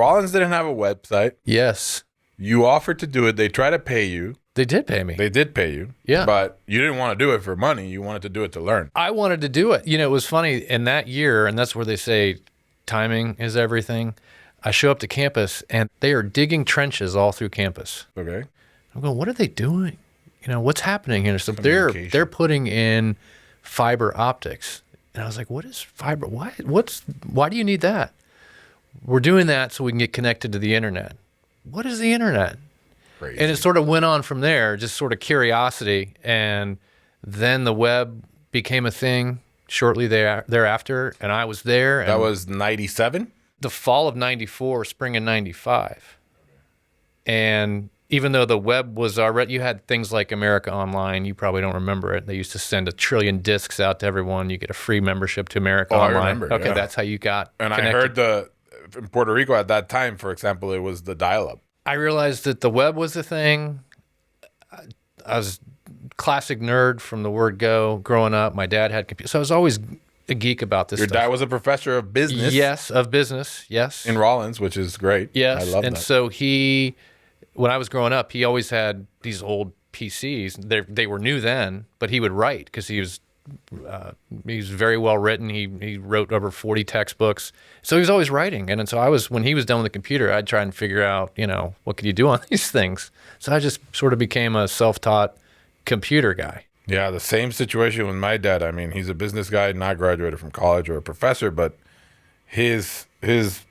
Rollins didn't have a website. Yes. You offered to do it. They tried to pay you. They did pay me. They did pay you. Yeah. But you didn't want to do it for money. You wanted to do it to learn. I wanted to do it. You know, it was funny in that year, and that's where they say timing is everything. I show up to campus, and they are digging trenches all through campus. Okay. I'm going, what are they doing? You know, what's happening here? So they're putting in fiber optics. And I was like, what is fiber? Why do you need that? We're doing that so we can get connected to the internet. What is the internet? Crazy. And it sort of went on from there, just sort of curiosity. And then the web became a thing shortly thereafter. And I was there. That was 97? The fall of 94, spring of 95. And even though the web was already, you had things like America Online. You probably don't remember it. They used to send 1 trillion discs out to everyone. You get a free membership to America Online. I remember. Okay, yeah. That's how you got And connected. I heard in Puerto Rico at that time, for example, it was the dial-up. I realized that the web was the thing. I was classic nerd from the word go. Growing up, my dad had computers, so I was always a geek about this Your stuff. dad was a professor of business. Yes, of business. Yes. In Rollins, which is great. Yes. I love and that. so when I was growing up, he always had these old PCs. They were new then, but he would write because he was very well written. He wrote over 40 textbooks. So he was always writing. And so when he was done with the computer, I'd try and figure out, what could you do on these things? So I just sort of became a self-taught computer guy. Yeah, the same situation with my dad. I mean, he's a business guy, not graduated from college or a professor, but his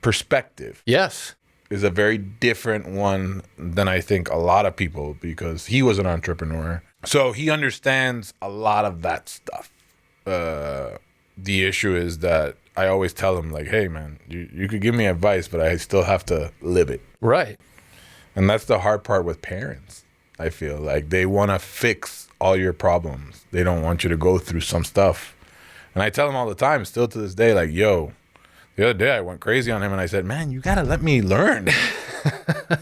perspective Yes. is a very different one than I think a lot of people, because he was an entrepreneur. So he understands a lot of that stuff. The issue is that I always tell him, like, hey, man, you could give me advice, but I still have to live it. Right. And that's the hard part with parents, I feel. Like, they want to fix all your problems. They don't want you to go through some stuff. And I tell him all the time, still to this day, like, yo, the other day I went crazy on him and I said, man, you got to let me learn.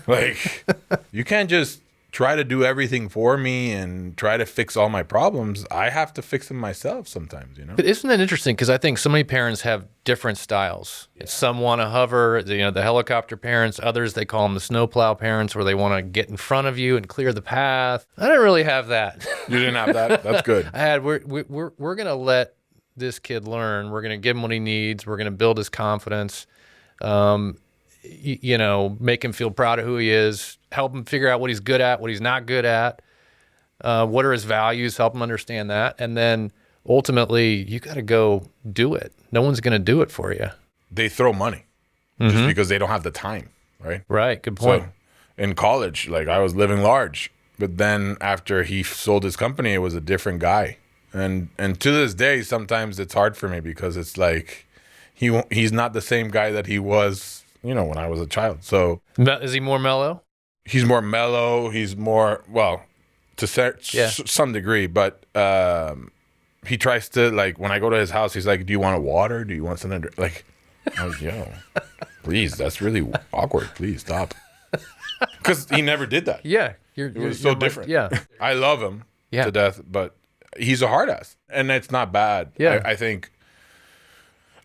Like, you can't just try to do everything for me and try to fix all my problems. I have to fix them myself sometimes, But isn't that interesting? Because I think so many parents have different styles. Yeah. Some want to hover, the helicopter parents. Others, they call them the snowplow parents, where they want to get in front of you and clear the path. I didn't really have that. You didn't have that? That's good. I had, we're going to let this kid learn. We're going to give him what he needs. We're going to build his confidence. Make him feel proud of who he is, help him figure out what he's good at, what he's not good at, what are his values, help him understand that. And then ultimately, you got to go do it. No one's going to do it for you. They throw money just because they don't have the time, right? Right, good point. So in college, like, I was living large, but then after he sold his company, it was a different guy. And to this day, sometimes it's hard for me because it's like he's not the same guy that he was, when I was a child. So is he more mellow? He's more mellow. He's more, well, to some degree, but he tries to, like, when I go to his house, he's like, do you want a water? Do you want something to, like, I was, yo, please, that's really awkward. Please stop. Because he never did that. Yeah. It was so different. Yeah. I love him to death, but he's a hard ass, and it's not bad. Yeah. I think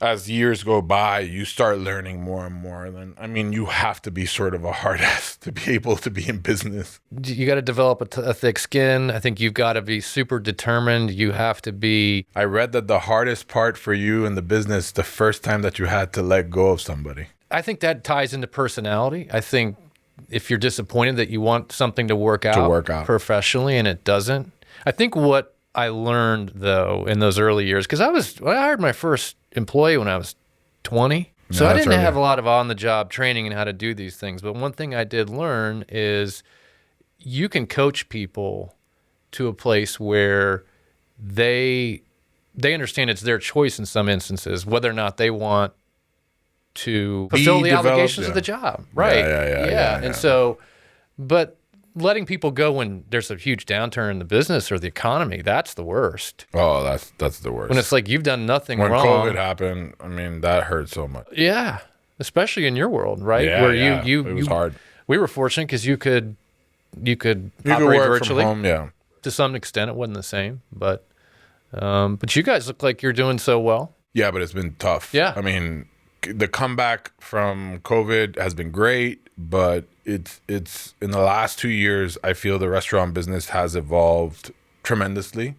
as years go by, you start learning more and more. You have to be sort of a hard ass to be able to be in business. You got to develop a thick skin. I think you've got to be super determined. You have to be. I read that the hardest part for you in the business, the first time that you had to let go of somebody. I think that ties into personality. I think if you're disappointed that you want something to work out professionally and it doesn't. I think what I learned, though, in those early years, because I hired my first employee when I was 20. So I didn't have a lot of on-the-job training in how to do these things. But one thing I did learn is you can coach people to a place where they understand it's their choice in some instances, whether or not they want to fulfill the obligations of the job. Right. Yeah. And so, but letting people go when there's a huge downturn in the business or the economy, that's the worst. Oh, that's the worst. When it's like you've done nothing wrong. When COVID happened, that hurt so much. Yeah. Especially in your world, right? Yeah, where it was hard. We were fortunate because you could operate work virtually. From home, yeah. To some extent, it wasn't the same, but you guys look like you're doing so well. Yeah, but it's been tough. Yeah. the comeback from COVID has been great, but it's in the last 2 years, I feel the restaurant business has evolved tremendously.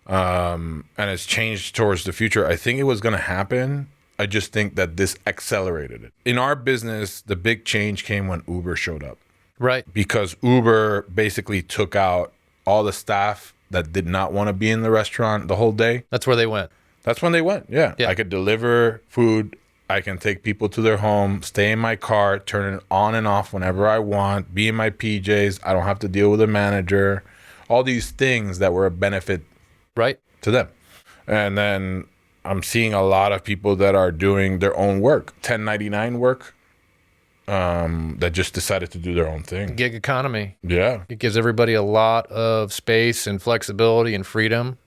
And it's changed towards the future. I think it was going to happen. I just think that this accelerated it. In our business, the big change came when Uber showed up. Right. Because Uber basically took out all the staff that did not want to be in the restaurant the whole day. That's where they went. That's when they went. Yeah. I could deliver food. I can take people to their home, stay in my car, turn it on and off whenever I want, be in my PJs. I don't have to deal with a manager. All these things that were a benefit to them. And then I'm seeing a lot of people that are doing their own work, 1099 work, that just decided to do their own thing. Gig economy. Yeah. It gives everybody a lot of space and flexibility and freedom.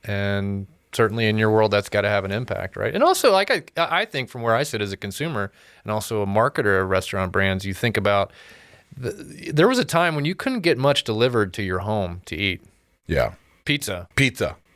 And certainly in your world, that's got to have an impact, right? And also, like I think from where I sit as a consumer and also a marketer of restaurant brands, you think about there was a time when you couldn't get much delivered to your home to eat. Yeah. Pizza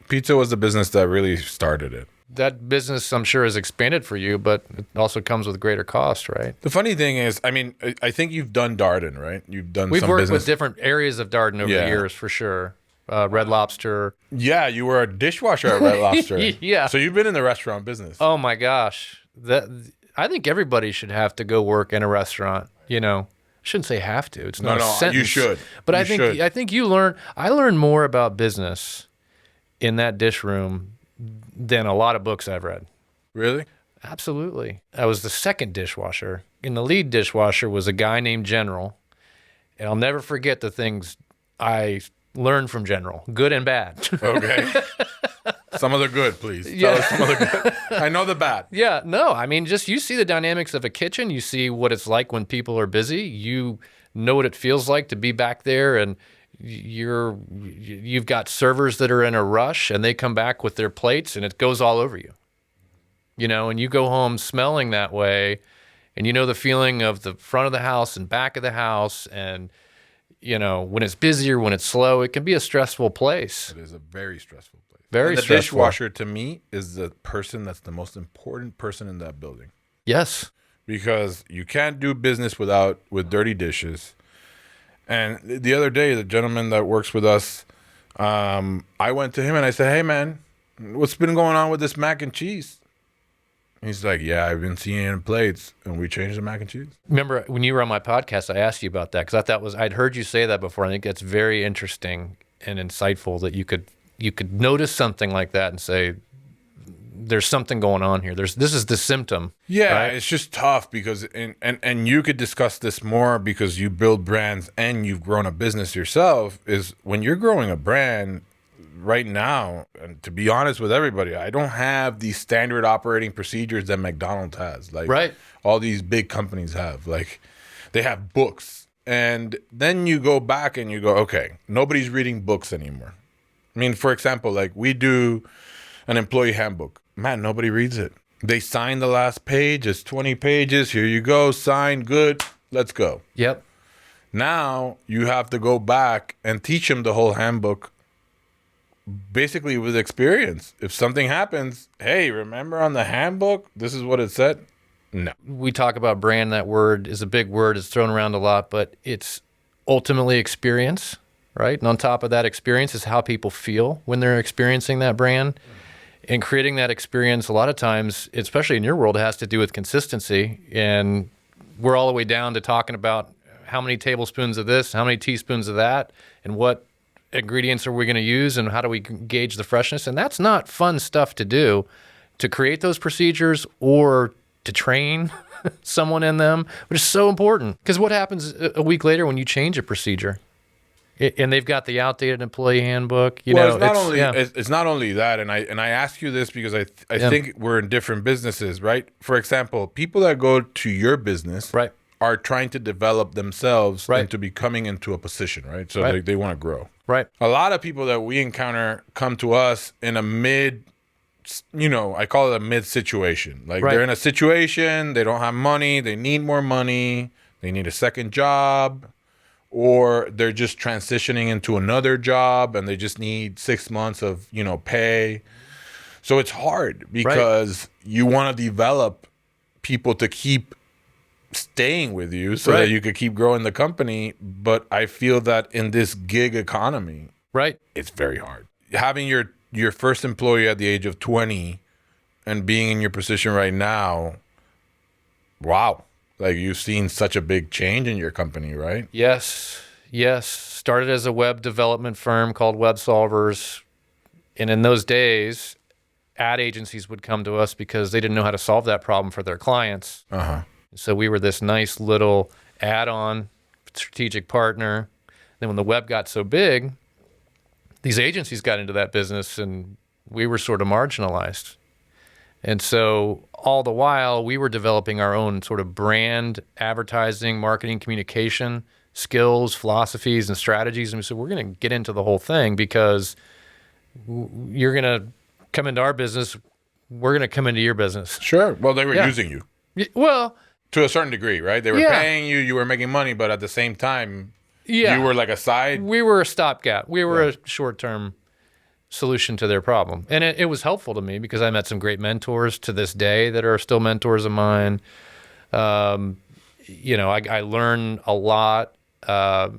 was the business that really started it. That business, I'm sure, has expanded for you, but it also comes with greater cost, right? The funny thing is, I mean, I think you've done Darden, right? You've done We've some worked business with different areas of Darden over the years, for sure. Red Lobster. Yeah, you were a dishwasher at Red Lobster. Yeah. So you've been in the restaurant business. Oh, my gosh. I think everybody should have to go work in a restaurant, you know. I shouldn't say have to. It's not a sentence. You should. But I think I learned more about business in that dish room than a lot of books I've read. Really? Absolutely. I was the second dishwasher, and the lead dishwasher was a guy named General. And I'll never forget the things I learned from General, good and bad. Okay. Some of the good, please. Tell us some of the good. I know the bad. Yeah, no, I mean, just you see the dynamics of a kitchen. You see what it's like when people are busy. You know what it feels like to be back there, and you've got servers that are in a rush, and they come back with their plates, and it goes all over you. You know, and you go home smelling that way, and you know the feeling of the front of the house and back of the house, and you know, when it's busy or when it's slow, it can be a stressful place. It is a very stressful place. Very stressful. The dishwasher, to me, is the person that's the most important person in that building. Yes. Because you can't do business with dirty dishes. And the other day, the gentleman that works with us, I went to him and I said, "Hey, man, what's been going on with this mac and cheese?" He's like, "Yeah, I've been seeing it in plates, and we changed the mac and cheese." Remember when you were on my podcast, I asked you about that because I thought I'd heard you say that before. I think that's very interesting and insightful that you could notice something like that and say, "There's something going on here. This is the symptom." Yeah, right? It's just tough because and you could discuss this more because you build brands and you've grown a business yourself. Is when you're growing a brand. Right now, and to be honest with everybody, I don't have these standard operating procedures that McDonald's has. Like all these big companies have. Like they have books. And then you go back and you go, okay, nobody's reading books anymore. I mean, for example, like we do an employee handbook. Man, nobody reads it. They sign the last page. It's 20 pages. Here you go. Sign. Good. Let's go. Yep. Now you have to go back and teach them the whole handbook. Basically with experience. If something happens, hey, remember on the handbook, this is what it said? No. We talk about brand. That word is a big word. It's thrown around a lot, but it's ultimately experience, right? And on top of that experience is how people feel when they're experiencing that brand. And creating that experience, a lot of times, especially in your world, it has to do with consistency. And we're all the way down to talking about how many tablespoons of this, how many teaspoons of that, and what ingredients are we going to use and how do we gauge the freshness. And that's not fun stuff to do, to create those procedures or to train someone in them, which is so important. Because what happens a week later when you change a procedure and they've got the outdated employee handbook? It's not only that. And I ask you this because I think we're in different businesses, right? For example, people that go to your business are trying to develop themselves into becoming into a position, right? So they want to grow. Right. A lot of people that we encounter come to us in a mid, I call it a mid situation. Like they're in a situation, they don't have money, they need more money, they need a second job, or they're just transitioning into another job and they just need 6 months of, pay. So it's hard because you want to develop people to keep staying with you so that you could keep growing the company. But I feel that in this gig economy, it's very hard. Having your first employee at the age of 20 and being in your position right now, wow. Like, you've seen such a big change in your company, right? Yes. Started as a web development firm called Web Solvers. And in those days, ad agencies would come to us because they didn't know how to solve that problem for their clients. So we were this nice little add-on strategic partner. Then when the web got so big, these agencies got into that business and we were sort of marginalized. And so all the while, we were developing our own sort of brand, advertising, marketing, communication skills, philosophies, and strategies. And we said, we're going to get into the whole thing because you're going to come into our business. We're going to come into your business. Sure. Well, they were using you. Well, to a certain degree, right? They were paying you, you were making money, but at the same time, you were like a side. We were a stopgap. We were a short-term solution to their problem. And it was helpful to me because I met some great mentors to this day that are still mentors of mine. I learned a lot, got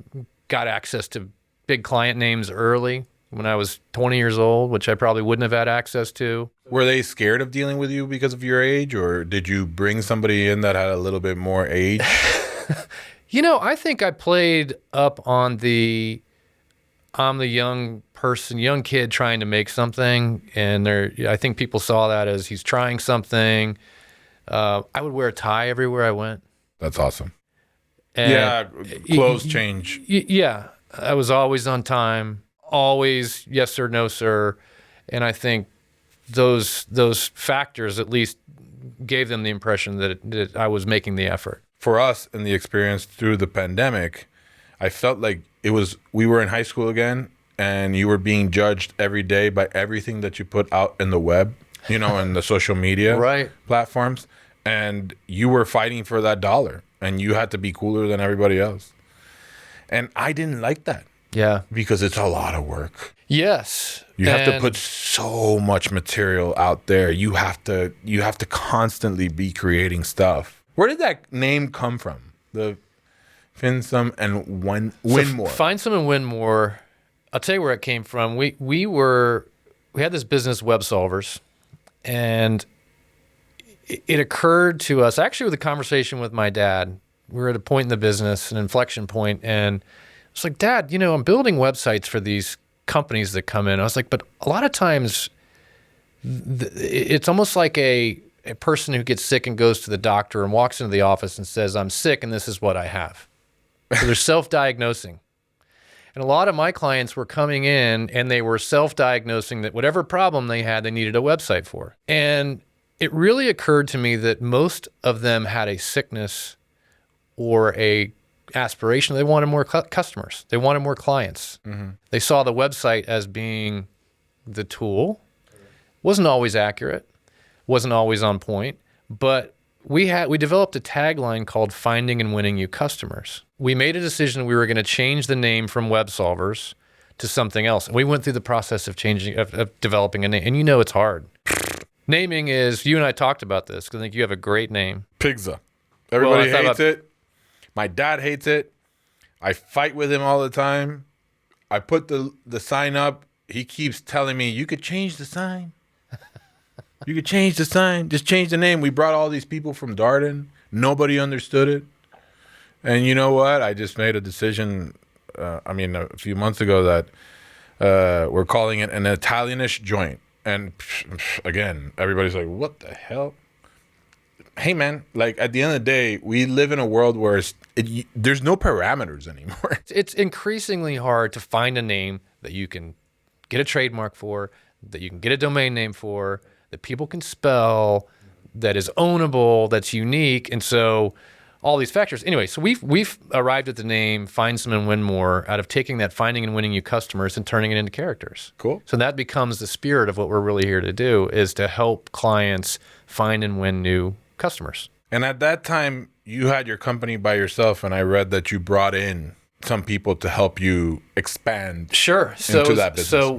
access to big client names early when I was 20 years old, which I probably wouldn't have had access to. Were they scared of dealing with you because of your age, or did you bring somebody in that had a little bit more age? I think I played up on I'm the young kid trying to make something, and I think people saw that as he's trying something. I would wear a tie everywhere I went. That's awesome. And clothes change. Yeah, I was always on time, always yes sir, no sir, and I think those factors at least gave them the impression that I was making the effort. For us, in the experience through the pandemic, I felt like we were in high school again, and you were being judged every day by everything that you put out in the web, and the social media platforms, and you were fighting for that dollar, and you had to be cooler than everybody else. And I didn't like that. Yeah. Because it's a lot of work. Yes. You have to put so much material out there. You have to constantly be creating stuff. Where did that name come from? The Findsome and Winmore. Findsome and Winmore. I'll tell you where it came from. We had this business, Web Solvers, and it occurred to us actually with a conversation with my dad. We were at a point in the business, an inflection point, and it's like, Dad, I'm building websites for these companies that come in. I was like, but a lot of times it's almost like a person who gets sick and goes to the doctor and walks into the office and says, I'm sick and this is what I have. So they're self-diagnosing. And a lot of my clients were coming in and they were self-diagnosing that whatever problem they had, they needed a website for. And it really occurred to me that most of them had a sickness or a aspiration. They wanted more customers. They wanted more clients. Mm-hmm. They saw the website as being the tool. Wasn't always accurate. Wasn't always on point. But we developed a tagline called Finding and Winning You Customers. We made a decision we were going to change the name from Web Solvers to something else. And we went through the process of developing a name. And it's hard. Naming is, you and I talked about this, because I think you have a great name. Pigza. Everybody hates it. My dad hates it. I fight with him all the time. I put the sign up. He keeps telling me, you could change the sign. You could change the sign. Just change the name. We brought all these people from Darden. Nobody understood it. And you know what? I just made a decision, a few months ago that we're calling it an Italianish joint. And again, everybody's like, what the hell? Hey, man, like at the end of the day, we live in a world where there's no parameters anymore. It's increasingly hard to find a name that you can get a trademark for, that you can get a domain name for, that people can spell, that is ownable, that's unique. And so all these factors. Anyway, so we've arrived at the name Findsome and Winmore out of taking that finding and winning you customers and turning it into characters. Cool. So that becomes the spirit of what we're really here to do, is to help clients find and win new customers. And at that time, you had your company by yourself, and I read that you brought in some people to help you expand into that business. So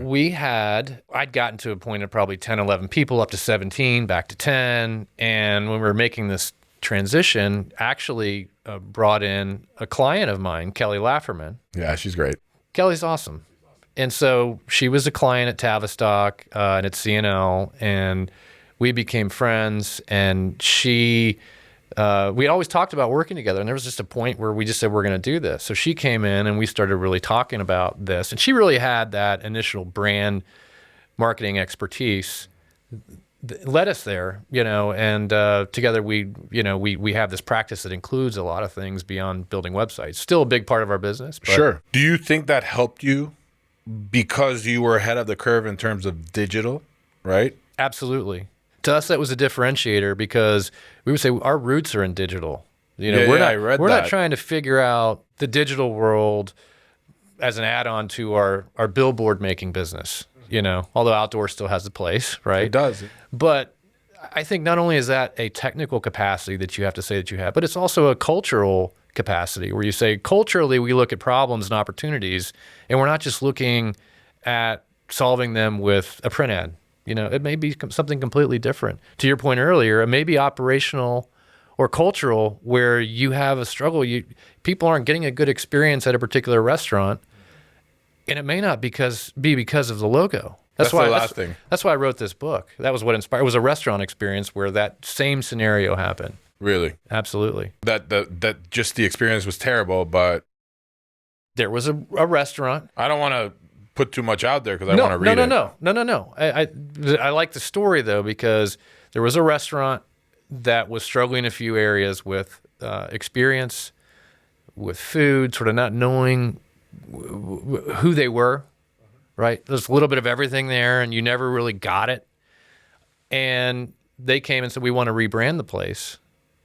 I'd gotten to a point of probably 10, 11 people, up to 17, back to 10. And when we were making this transition, actually brought in a client of mine, Kelly Lafferman. Yeah, she's great. Kelly's awesome. And so she was a client at Tavistock and at CNL, and we became friends. And we always talked about working together. And there was just a point where we just said, we're going to do this. So she came in and we started really talking about this. And she really had that initial brand marketing expertise led us there, and together we have this practice that includes a lot of things beyond building websites. Still a big part of our business. But sure. Do you think that helped you because you were ahead of the curve in terms of digital, right? Absolutely. To us, that was a differentiator because we would say our roots are in digital. We're not trying to figure out the digital world as an add-on to our billboard making business. Although outdoor still has a place, right? It does. But I think not only is that a technical capacity that you have to say that you have, but it's also a cultural capacity where you say, culturally, we look at problems and opportunities, and we're not just looking at solving them with a print ad. It may be something completely different. To your point earlier, it may be operational or cultural where you have a struggle. People aren't getting a good experience at a particular restaurant. And it may not be because of the logo. That's why I wrote this book. That was what inspired. It was a restaurant experience where that same scenario happened. Really? Absolutely. That just the experience was terrible, but there was a restaurant. I don't want to put too much out there because I want to read it. No. I like the story though because there was a restaurant that was struggling in a few areas with experience, with food, sort of not knowing who they were, right? There's a little bit of everything there, and you never really got it. And they came and said, we want to rebrand the place.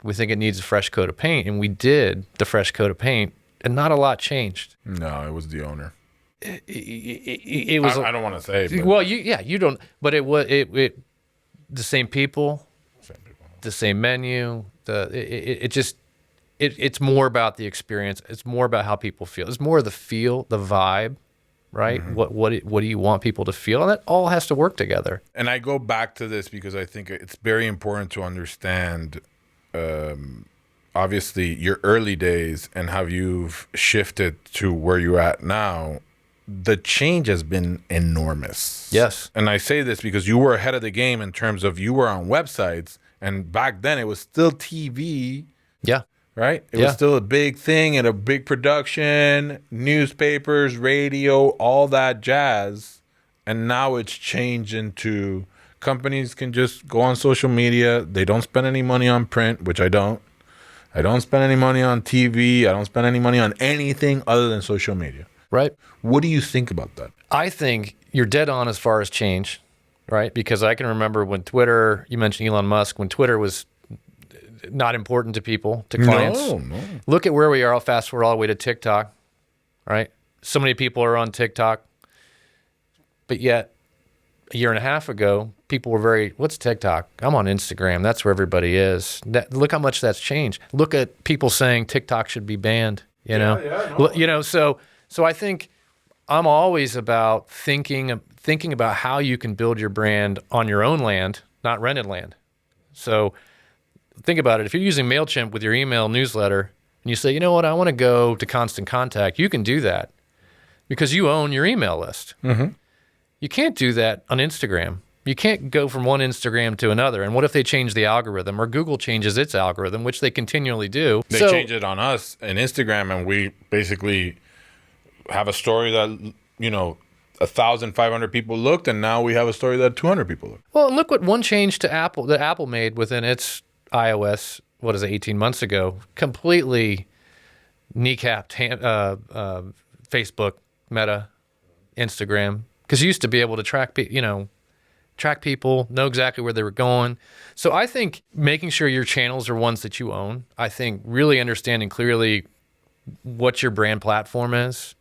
We think it needs a fresh coat of paint. And we did the fresh coat of paint, and not a lot changed. No, it was the owner. It was. I don't want to say. But. Well, you don't. But it was the same people, the same menu. It's more about the experience. It's more about how people feel. It's more of the feel, the vibe, right? Mm-hmm. What do you want people to feel? And that all has to work together. And I go back to this because I think it's very important to understand, obviously, your early days and how you've shifted to where you're at now. The change has been enormous. Yes. And I say this because you were ahead of the game in terms of you were on websites, and back then it was still TV. Yeah. Right? It was still a big thing and a big production, newspapers, radio, all that jazz. And now it's changed into companies can just go on social media. They don't spend any money on print, which I don't. I don't spend any money on TV. I don't spend any money on anything other than social media. Right. What do you think about that? I think you're dead on as far as change, right? Because I can remember when Twitter, you mentioned Elon Musk, when Twitter was not important to people, to clients. No. Look at where we are. I'll fast forward all the way to TikTok, right? So many people are on TikTok, but yet a year and a half ago, people were what's TikTok? I'm on Instagram. That's where everybody is. Look how much that's changed. Look at people saying TikTok should be banned, So I think I'm always about thinking about how you can build your brand on your own land, not rented land. So think about it. If you're using MailChimp with your email newsletter and you say, you know what, I want to go to Constant Contact, you can do that because you own your email list. Mm-hmm. You can't do that on Instagram. You can't go from one Instagram to another. And what if they change the algorithm or Google changes its algorithm, which they continually do? They change it on us in Instagram, and we basically have a story that, 1,500 people looked, and now we have a story that 200 people looked. Well, look what one change that Apple made within its iOS, 18 months ago, completely kneecapped Facebook, Meta, Instagram, because you used to be able to track people, know exactly where they were going. So I think making sure your channels are ones that you own. I think really understanding clearly what your brand platform is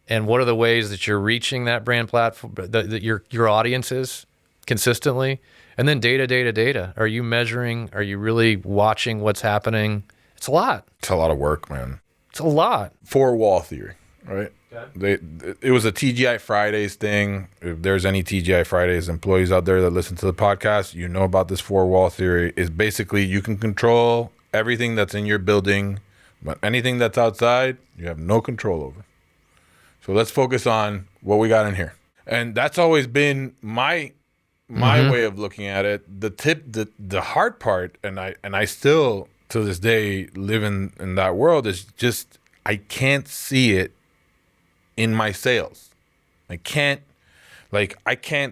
and what are the ways that you're reaching that brand platform, that your audience is consistently. And then data. Are you measuring? Are you really watching what's happening? It's a lot. It's a lot of work, man. It's a lot. Four-wall theory, right? Okay. It was a TGI Fridays thing. If there's any TGI Fridays employees out there that listen to the podcast, you know about this four-wall theory. Is basically you can control everything that's in your building, but anything that's outside, you have no control over. So let's focus on what we got in here. And that's always been my way of looking at it. The hard part, and I still to this day live in that world, is just I can't see it in my sales. I can't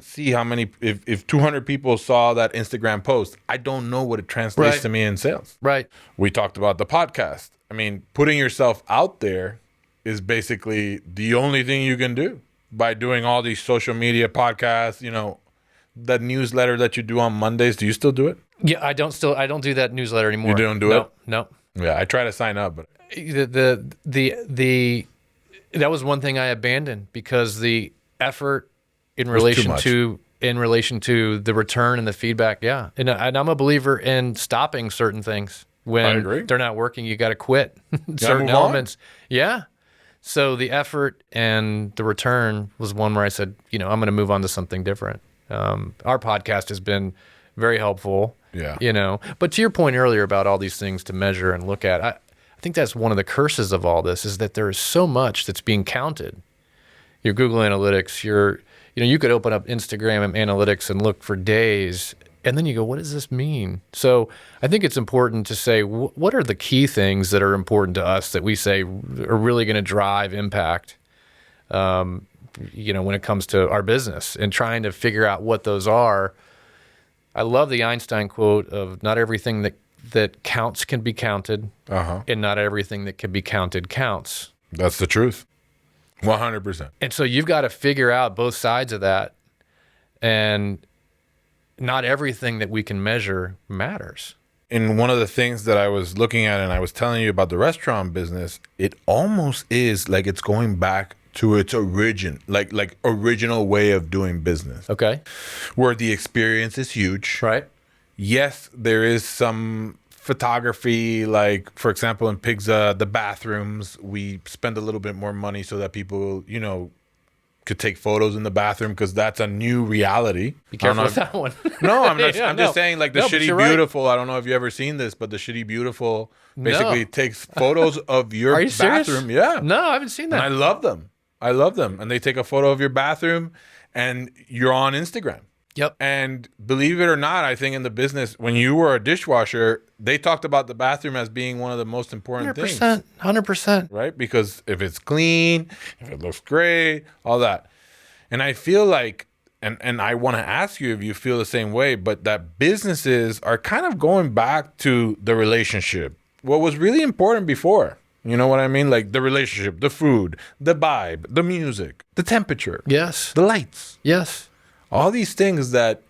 see how many, if 200 people saw that Instagram post, I don't know what it translates to me in sales. Right. We talked about the podcast. I mean, putting yourself out there is basically the only thing you can do by doing all these social media podcasts, that newsletter that you do on Mondays. Do you still do it? Yeah, I don't do that newsletter anymore. You don't do it? No. Yeah, I try to sign up, but that was one thing I abandoned because the effort in relation to the return and the feedback. Yeah. And I'm a believer in stopping certain things when they're not working. You got to quit certain elements. Yeah. So the effort and the return was one where I said, I'm going to move on to something different. Our podcast has been very helpful. Yeah. But to your point earlier about all these things to measure and look at, I think that's one of the curses of all this, is that there is so much that's being counted. Your Google Analytics, you could open up Instagram and analytics and look for days, and then you go, what does this mean? So I think it's important to say, what are the key things that are important to us that we say are really going to drive impact, when it comes to our business, and trying to figure out what those are. I love the Einstein quote of not everything that counts can be counted, and not everything that can be counted counts. That's the truth. 100%. And so you've got to figure out both sides of that, and not everything that we can measure matters. And one of the things that I was looking at, and I was telling you about the restaurant business, it almost is like it's going back to its original way of doing business. Okay. Where the experience is huge. Right. Yes, there is some photography, like, for example, in Pizza, the bathrooms, we spend a little bit more money so that people, could take photos in the bathroom, because that's a new reality. Be careful with that one. No, I'm not. I'm just saying, like, the Shitty Beautiful. Right. I don't know if you've ever seen this, but the Shitty Beautiful basically takes photos of your bathroom. Serious? Yeah. No, I haven't seen that. And I love them. And they take a photo of your bathroom, and you're on Instagram. Yep. And believe it or not, I think in the business, when you were a dishwasher, they talked about the bathroom as being one of the most important 100%, things. 100%. Right? Because if it's clean, if it looks great, all that. And I feel like, and I want to ask you if you feel the same way, but that businesses are kind of going back to the relationship. What was really important before. You know what I mean? Like the relationship, the food, the vibe, the music, the temperature. Yes. The lights. Yes. All these things that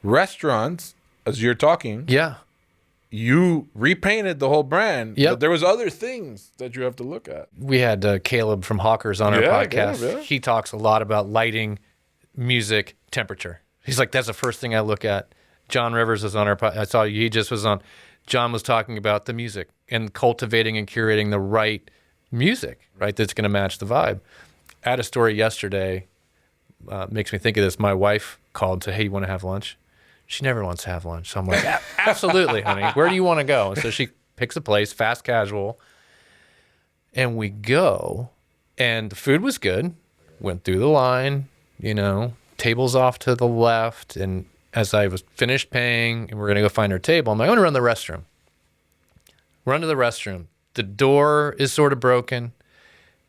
restaurants, as you're talking, you repainted the whole brand, but there was other things that you have to look at. We had Caleb from Hawkers on our podcast. Yeah. He talks a lot about lighting, music, temperature. He's like, that's the first thing I look at. John Rivers is on our podcast. I saw he just was on. John was talking about the music and cultivating and curating the right music, right, that's going to match the vibe. I had a story yesterday. Makes me think of this. My wife called to, hey, you want to have lunch? She never wants to have lunch. So I'm like, absolutely, honey. Where do you want to go? And so she picks a place, fast casual. And we go, and the food was good. Went through the line, tables off to the left. And as I was finished paying, and we're going to go find our table, I'm like, I want to run to the restroom. Run to the restroom. The door is sort of broken.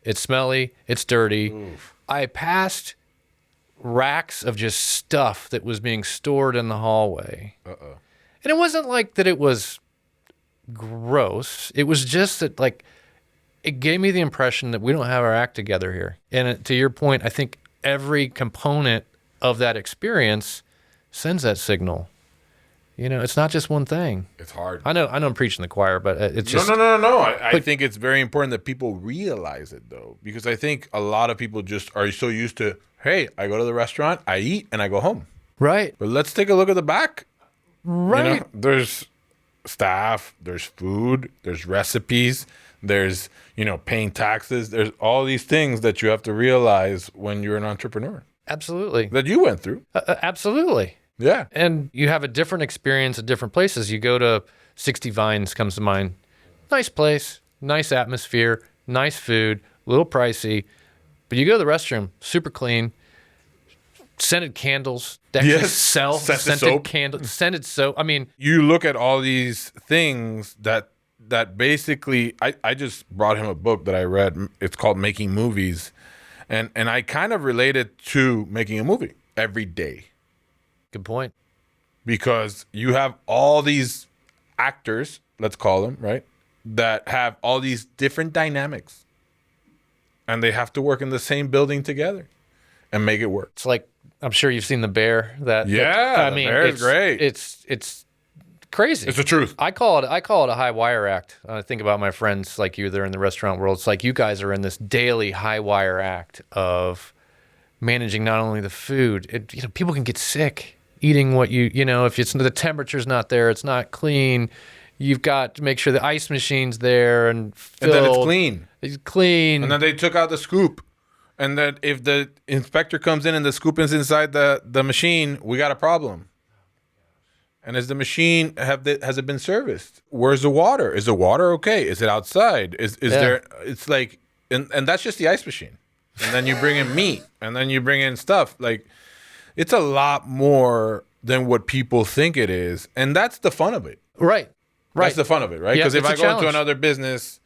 It's smelly. It's dirty. Oof. I passed racks of just stuff that was being stored in the hallway. Uh-oh. And it wasn't like that it was gross. It was just that, like, it gave me the impression that we don't have our act together here. And to your point, I think every component of that experience sends that signal. It's not just one thing. It's hard. I know I'm preaching the choir, but it's just... No. I think it's very important that people realize it, though, because I think a lot of people just are so used to, hey, I go to the restaurant, I eat, and I go home. Right. But let's take a look at the back. Right. There's staff, there's food, there's recipes, there's, paying taxes. There's all these things that you have to realize when you're an entrepreneur. Absolutely. That you went through. Absolutely. Yeah. And you have a different experience at different places. You go to 60 Vines comes to mind. Nice place, nice atmosphere, nice food, a little pricey. But you go to the restroom, super clean, scented candles. They actually sell scented candles, scented soap. I mean, you look at all these things that basically, I just brought him a book that I read. It's called Making Movies. And I kind of relate it to making a movie every day. Good point. Because you have all these actors, let's call them, right, that have all these different dynamics. And they have to work in the same building together and make it work. It's like, I'm sure you've seen The Bear. I mean, Bear is great. It's crazy. It's the truth. I call it a high wire act. I think about my friends like you, they're in the restaurant world. It's like you guys are in this daily high wire act of managing not only the food, people can get sick eating what if the temperature's not there, it's not clean. You've got to make sure the ice machine's there and filled. And then it's clean. It's clean. And then they took out the scoop. And that if the inspector comes in and the scoop is inside the machine, we got a problem. And is the machine has it been serviced? Where's the water? Is the water okay? Is it outside? Is there? It's like, and that's just the ice machine. And then you bring in meat, and then you bring in stuff like, it's a lot more than what people think it is, and that's the fun of it. Right. That's the fun of it, right? Because if I go into another business,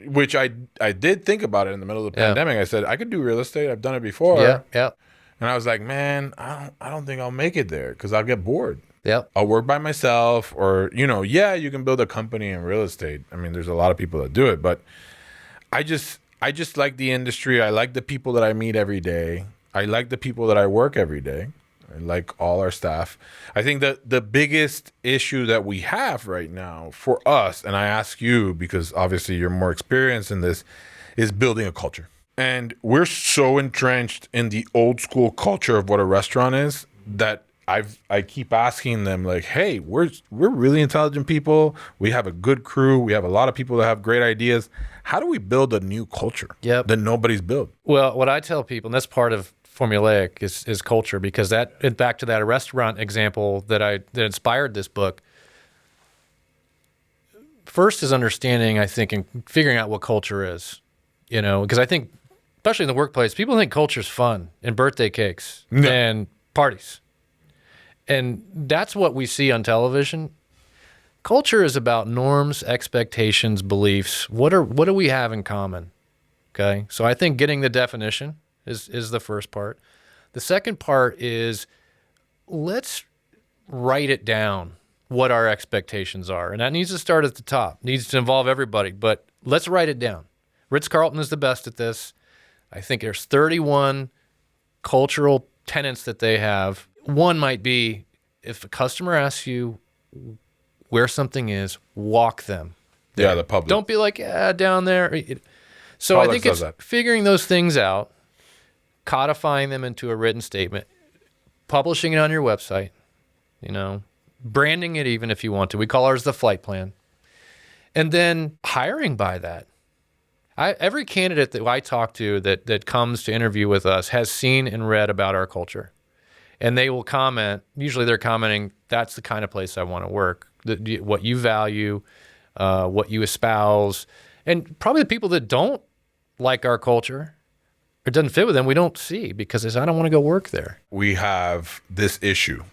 which I did think about it in the middle of the pandemic, I said I could do real estate. I've done it before. Yeah. And I was like, man, I don't think I'll make it there because I'll get bored. Yeah. I'll work by myself, or you can build a company in real estate. I mean, there's a lot of people that do it, but I just like the industry. I like the people that I meet every day. I like the people that I work every day. I like all our staff. I think that the biggest issue that we have right now for us, and I ask you because obviously you're more experienced in this, is building a culture. And we're so entrenched in the old school culture of what a restaurant is that I keep asking them like, hey, we're really intelligent people. We have a good crew. We have a lot of people that have great ideas. How do we build a new culture that nobody's built? Well, what I tell people, and that's part of formulaic, is culture, because back to that restaurant example that inspired this book. First is understanding, I think, and figuring out what culture is, because I think, especially in the workplace, people think culture is fun and birthday cakes and parties. And that's what we see on television. Culture is about norms, expectations, beliefs. What do we have in common? Okay. So I think getting the definition is the first part. The second part is let's write it down what our expectations are. And that needs to start at the top. Needs to involve everybody, but let's write it down. Ritz-Carlton is the best at this. I think there's 31 cultural tenets that they have. One might be, if a customer asks you where something is, walk them there. Yeah, the public. Don't be like, down there. So I think it's figuring those things out, codifying them into a written statement, publishing it on your website, branding it even if you want to. We call ours the flight plan. And then hiring by that. Every candidate that I talk to that comes to interview with us has seen and read about our culture. And they will comment, usually they're commenting, that's the kind of place I want to work, what you value, what you espouse. And probably the people that don't like our culture, or doesn't fit with them, we don't see because they say, I don't want to go work there. We have this issue,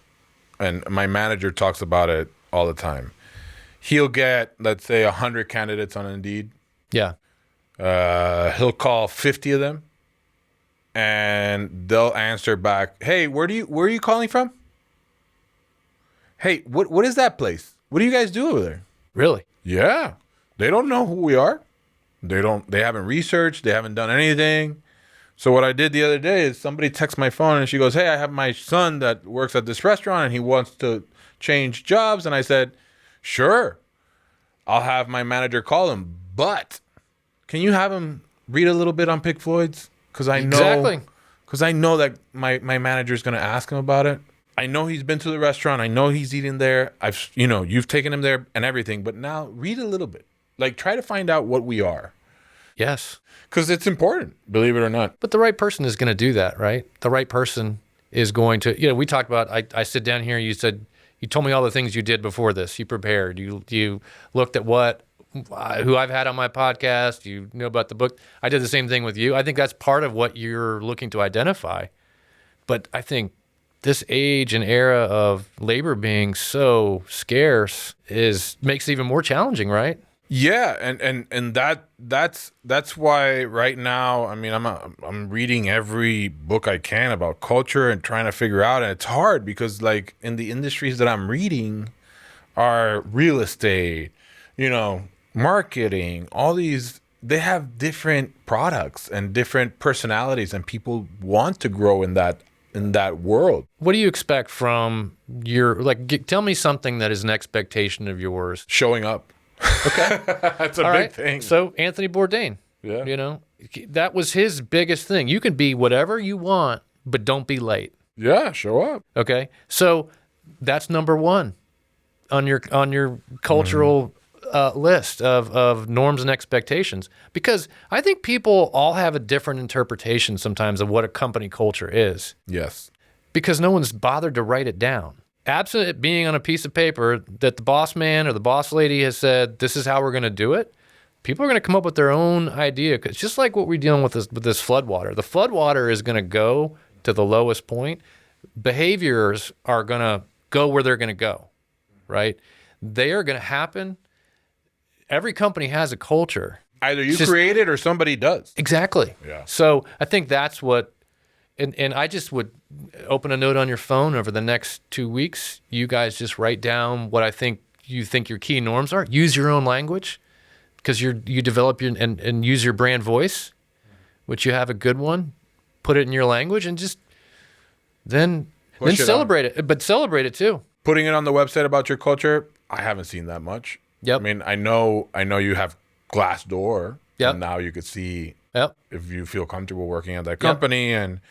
and my manager talks about it all the time. He'll get, let's say, 100 candidates on Indeed. Yeah. He'll call 50 of them. And they'll answer back, hey, where are you calling from? Hey, what is that place? What do you guys do over there? Really? Yeah. They don't know who we are. They haven't researched, they haven't done anything. So what I did the other day is somebody texted my phone and she goes, hey, I have my son that works at this restaurant and he wants to change jobs. And I said, sure, I'll have my manager call him, but can you have him read a little bit on Pink Floyd's? Because I know that my manager is going to ask him about it. I know he's been to the restaurant. I know he's eating there. You've taken him there and everything. But now read a little bit. Like, try to find out what we are. Yes. Because it's important, believe it or not. But the right person is going to do that, right? The right person is going to, we talked about, I sit down here, you told me all the things you did before this. You prepared, you looked at who I've had on my podcast, you know about the book. I did the same thing with you. I think that's part of what you're looking to identify. But I think this age and era of labor being so scarce makes it even more challenging, right? Yeah, and that's why right now, I mean, I'm reading every book I can about culture and trying to figure out, and it's hard because like in the industries that I'm reading are real estate, marketing, all these, they have different products and different personalities, and people want to grow in that world. What do you expect from tell me something that is an expectation of yours. Showing up. Okay. That's a big thing. So Anthony Bourdain, that was his biggest thing. You can be whatever you want, but don't be late. Yeah, show up. Okay. So that's number one on your cultural list of norms and expectations, because I think people all have a different interpretation sometimes of what a company culture is. Yes. Because no one's bothered to write it down. Absent it being on a piece of paper that the boss man or the boss lady has said, this is how we're going to do it, people are going to come up with their own idea. It's just like what we're dealing with this flood water. The flood water is going to go to the lowest point. Behaviors are going to go where they're going to go, right? They are going to happen. Every company has a culture. Either you create it or somebody does. Exactly. Yeah. So I think that's what, and I just would open a note on your phone over the next 2 weeks. You guys just write down what you think your key norms are. Use your own language, because you develop and use your brand voice, which you have a good one. Put it in your language and just then celebrate it. But celebrate it too. Putting it on the website about your culture, I haven't seen that much. Yep. I mean, I know you have Glassdoor. Yep. And now you could see Yep. if you feel comfortable working at that company, and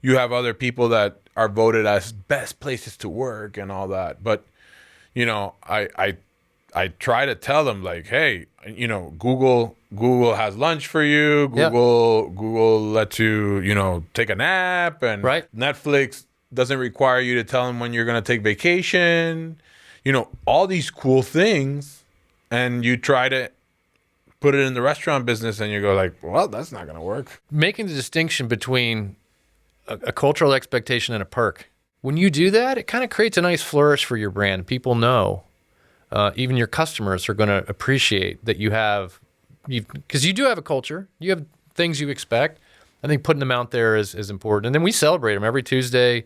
you have other people that are voted as best places to work and all that. But, I try to tell them like, hey, Google has lunch for you. Google lets you, take a nap, and right. Netflix doesn't require you to tell them when you're going to take vacation. All these cool things, and you try to put it in the restaurant business, and you go like, well, that's not going to work. Making the distinction between a cultural expectation and a perk. When you do that, it kind of creates a nice flourish for your brand. People know, even your customers are going to appreciate that because you do have a culture. You have things you expect. I think putting them out there is important. And then we celebrate them every Tuesday.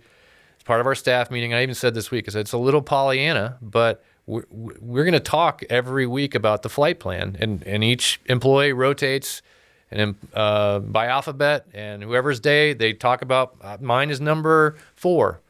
It's part of our staff meeting. I even said this week, I said it's a little Pollyanna, but we're going to talk every week about the flight plan, and each employee rotates and by alphabet, and whoever's day they talk about. Mine is number 4.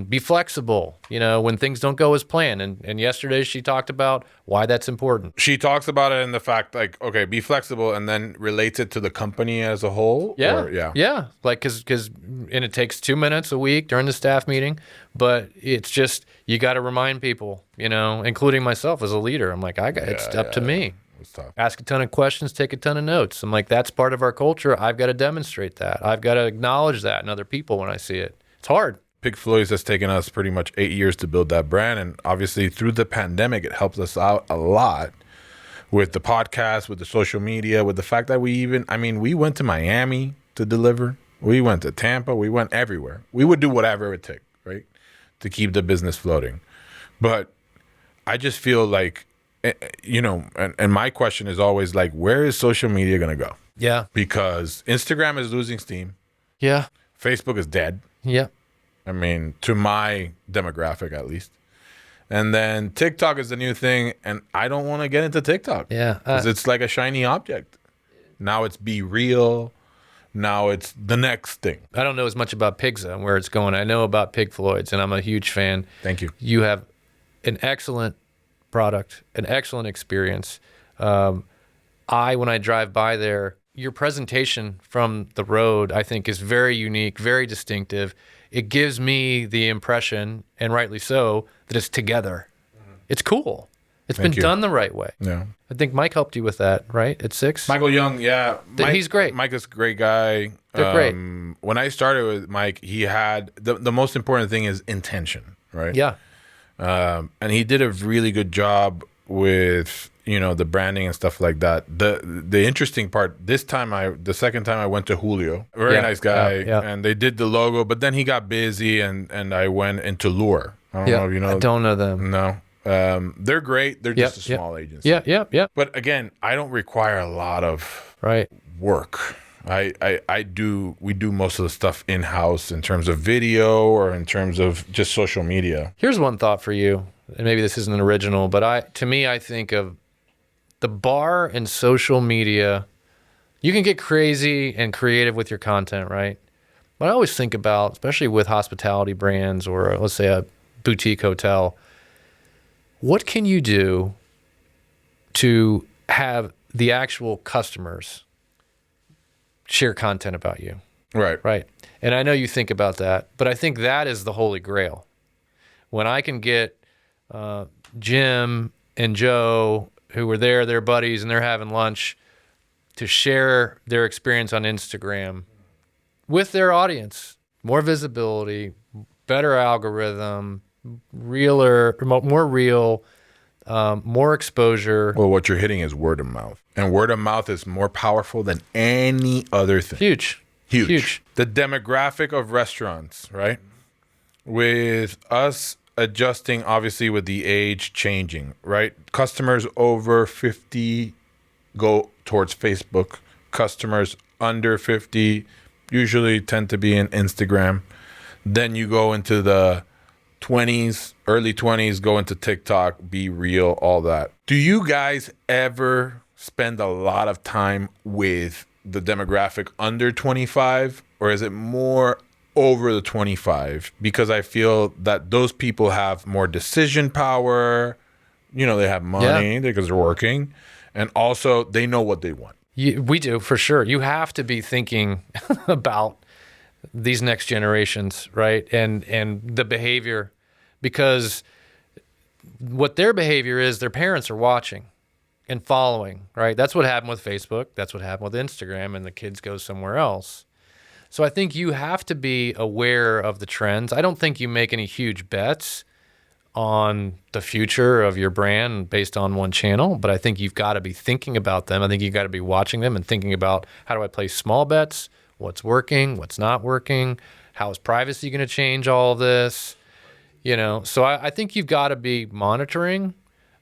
Be flexible, when things don't go as planned. And yesterday she talked about why that's important. She talks about it in the fact like, okay, be flexible, and then relates it to the company as a whole. Yeah. Like, cause it takes 2 minutes a week during the staff meeting, but it's just, you got to remind people, including myself as a leader. I'm like, it's up to me. Ask a ton of questions, take a ton of notes. I'm like, that's part of our culture. I've got to demonstrate that. I've got to acknowledge that in other people when I see it. It's hard. Pig Floyd's has taken us pretty much 8 years to build that brand. And obviously through the pandemic, it helps us out a lot with the podcast, with the social media, with the fact that we went to Miami to deliver. We went to Tampa. We went everywhere. We would do whatever it took, right, to keep the business floating. But I just feel like, and my question is always like, where is social media going to go? Yeah. Because Instagram is losing steam. Yeah. Facebook is dead. Yeah. I mean, to my demographic, at least. And then TikTok is the new thing, and I don't want to get into TikTok. Yeah. Because it's like a shiny object. Now it's Be Real. Now it's the next thing. I don't know as much about Pigza and where it's going. I know about Pig Floyd's, and I'm a huge fan. Thank you. You have an excellent product, an excellent experience. When I drive by there, your presentation from the road, I think, is very unique, very distinctive. It gives me the impression, and rightly so, that it's together. Mm-hmm. It's cool. It's been done the right way. Yeah. I think Mike helped you with that, right? At 6? Michael Young, yeah. He's great. Mike is a great guy. They're great. When I started with Mike, he had the most important thing is intention, right? Yeah. And he did a really good job with, the branding and stuff like that. The interesting part, the second time I went to Julio, very nice guy, and they did the logo, but then he got busy and I went into Lure. I don't know if you know. I don't know them. No. They're great. They're just a small agency. Yeah. But again, I don't require a lot of work. We do most of the stuff in-house in terms of video or in terms of just social media. Here's one thought for you, and maybe this isn't an original, but I think of the bar in social media. You can get crazy and creative with your content, right? But I always think about, especially with hospitality brands or let's say a boutique hotel, what can you do to have the actual customers share content about you? Right. And I know you think about that, but I think that is the holy grail. When I can get Jim and Joe, who were there, they're buddies, and they're having lunch, to share their experience on Instagram with their audience, more visibility, better algorithm, more real, more exposure. Well, what you're hitting is word of mouth. And word of mouth is more powerful than any other thing. Huge. The demographic of restaurants, right? With us adjusting, obviously, with the age changing, right? Customers over 50 go towards Facebook. Customers under 50 usually tend to be in Instagram. Then you go into the 20s, early 20s, go into TikTok, be real, all that. Do you guys ever spend a lot of time with the demographic under 25, or is it more over the 25? Because I feel that those people have more decision power. They have money because they're working, and also they know what they want. We do, for sure. You have to be thinking about these next generations, right? And the behavior, because what their behavior is, their parents are watching and following, right? That's what happened with Facebook. That's what happened with Instagram, and the kids go somewhere else. So I think you have to be aware of the trends. I don't think you make any huge bets on the future of your brand based on one channel, but I think you've got to be thinking about them. I think you've got to be watching them and thinking about, how do I place small bets? What's working? What's not working? How is privacy going to change all of this? So I think you've got to be monitoring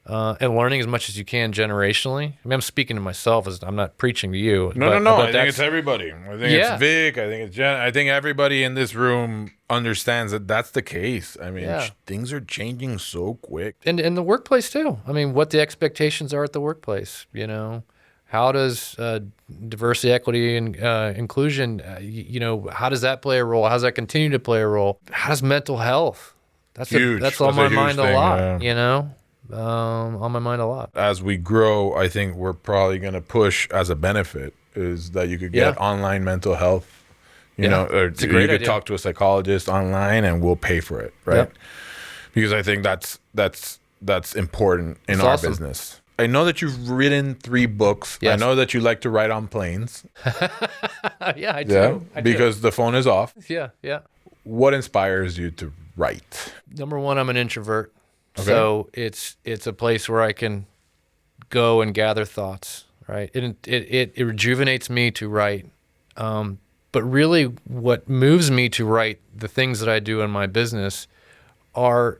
and learning as much as you can generationally. I mean, I'm speaking to myself, as I'm not preaching to you. No. I think it's everybody. I think it's Vic. I think it's Jenna. I think everybody in this room understands that that's the case. I mean, things are changing so quick. And in the workplace too. I mean, what the expectations are at the workplace, How does diversity, equity, and inclusion, how does that play a role? How does that continue to play a role? How does mental health? That's huge. That's on my mind a lot, on my mind a lot. As we grow, I think we're probably going to push as a benefit is that you could get online mental health, or you could talk to a psychologist online and we'll pay for it, right? Yep. Because I think that's important in our business. I know that you've written 3 books. Yes. I know that you like to write on planes. I do. Because the phone is off. Yeah. What inspires you to write? Number one, I'm an introvert. Okay. So it's a place where I can go and gather thoughts, right? It rejuvenates me to write. But really what moves me to write, the things that I do in my business are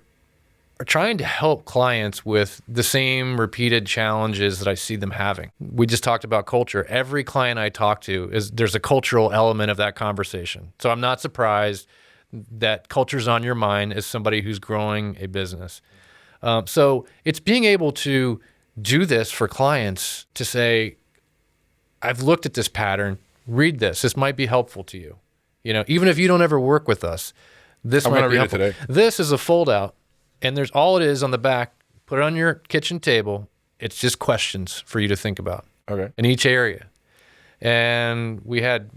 trying to help clients with the same repeated challenges that I see them having. We just talked about culture. Every client I talk to, there's a cultural element of that conversation. So I'm not surprised that culture's on your mind as somebody who's growing a business. So it's being able to do this for clients to say, I've looked at this pattern, read this. This might be helpful to you. Even if you don't ever work with us, this might be helpful. Today. This is a fold out. And there's all it is on the back. Put it on your kitchen table. It's just questions for you to think about. Okay. In each area. And we had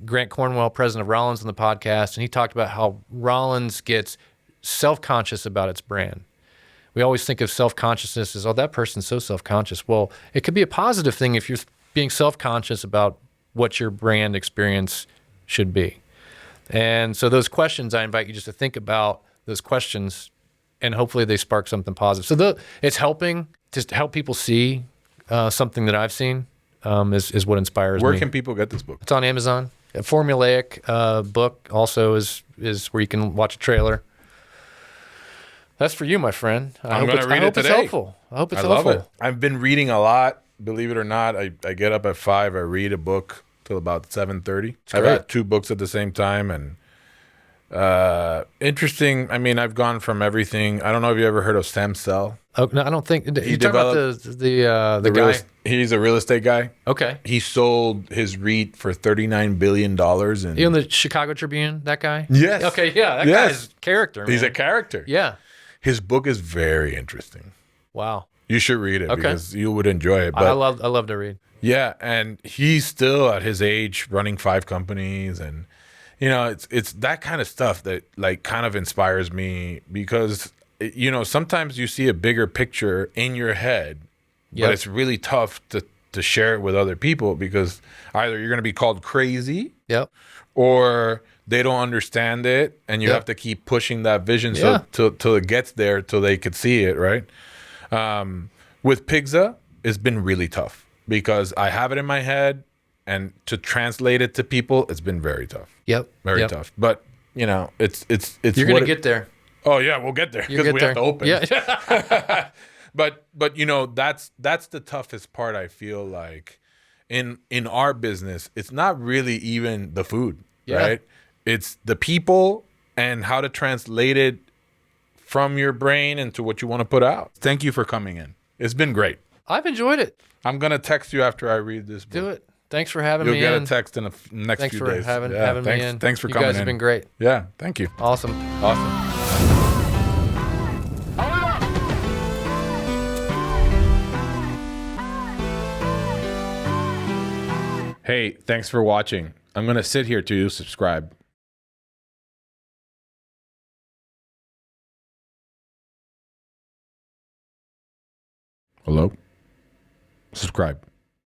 Grant Cornwell, president of Rollins, on the podcast, and he talked about how Rollins gets self-conscious about its brand. We always think of self-consciousness as, oh, that person's so self-conscious. Well, it could be a positive thing if you're being self-conscious about what your brand experience should be. And so those questions, I invite you just to think about those questions, and hopefully they spark something positive. So it's helping just help people see something that I've seen is what inspires me. Where can people get this book? It's on Amazon. A formulaic book also is where you can watch a trailer. That's for you, my friend. I hope it's helpful. I hope it's helpful. Love it. I've been reading a lot. Believe it or not, I get up at 5. I read a book till about 7:30. I read 2 books at the same time, and interesting. I mean, I've gone from everything. I don't know if you ever heard of Stem Cell. Oh no, I don't think you talking about the guy. He's a real estate guy. Okay. He sold his REIT for $39 billion. And you in the Chicago Tribune? That guy? Yes. Okay. Yeah. That guy's character. Man. He's a character. Yeah. His book is very interesting. Wow. You should read it because you would enjoy it. But I love to read. Yeah, and he's still at his age running 5 companies, and it's that kind of stuff that like kind of inspires me because sometimes you see a bigger picture in your head, but it's really tough to share it with other people because either you're going to be called crazy, or they don't understand it, and you have to keep pushing that vision till it gets there, till they could see it, right? With Pigza, it's been really tough because I have it in my head, and to translate it to people, it's been very tough. Very tough. But it's you're gonna get there. Oh yeah, we'll get there because we have to open. Yeah. but that's the toughest part. I feel like in our business, it's not really even the food, right? It's the people and how to translate it from your brain into what you want to put out. Thank you for coming in. It's been great. I've enjoyed it. I'm going to text you after I read this book. Do it. Thanks for having me in. You'll get a text in the next few days. Thanks for having me in. Thanks for coming in. You guys have been great. Yeah, thank you. Awesome. Hey, thanks for watching. I'm going to sit here till you subscribe. Hello? Subscribe.